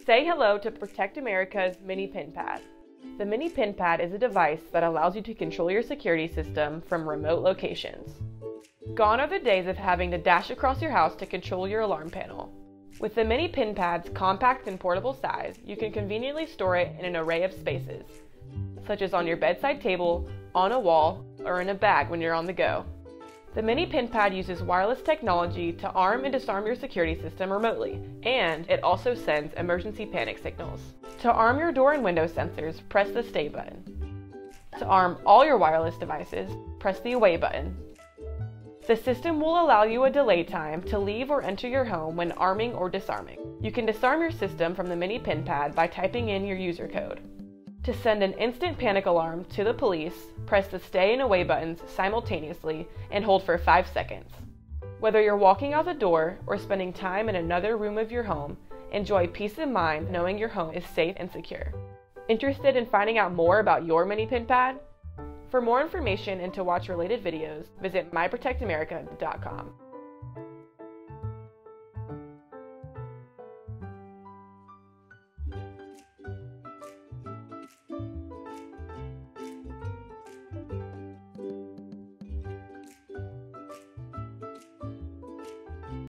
Say hello to Protect America's Mini Pin Pad. The Mini Pin Pad is a device that allows you to control your security system from remote locations. Gone are the days of having to dash across your house to control your alarm panel. With the Mini Pin Pad's compact and portable size, you can conveniently store it in an array of spaces, such as on your bedside table, on a wall, or in a bag when you're on the go. The Mini Pin Pad uses wireless technology to arm and disarm your security system remotely, and it also sends emergency panic signals. To arm your door and window sensors, press the Stay button. To arm all your wireless devices, press the Away button. The system will allow you a delay time to leave or enter your home when arming or disarming. You can disarm your system from the Mini Pin Pad by typing in your user code. To send an instant panic alarm to the police, press the Stay and Away buttons simultaneously and hold for 5 seconds. Whether you're walking out the door or spending time in another room of your home, enjoy peace of mind knowing your home is safe and secure. Interested in finding out more about your Mini Pin Pad? For more information and to watch related videos, visit myprotectamerica.com.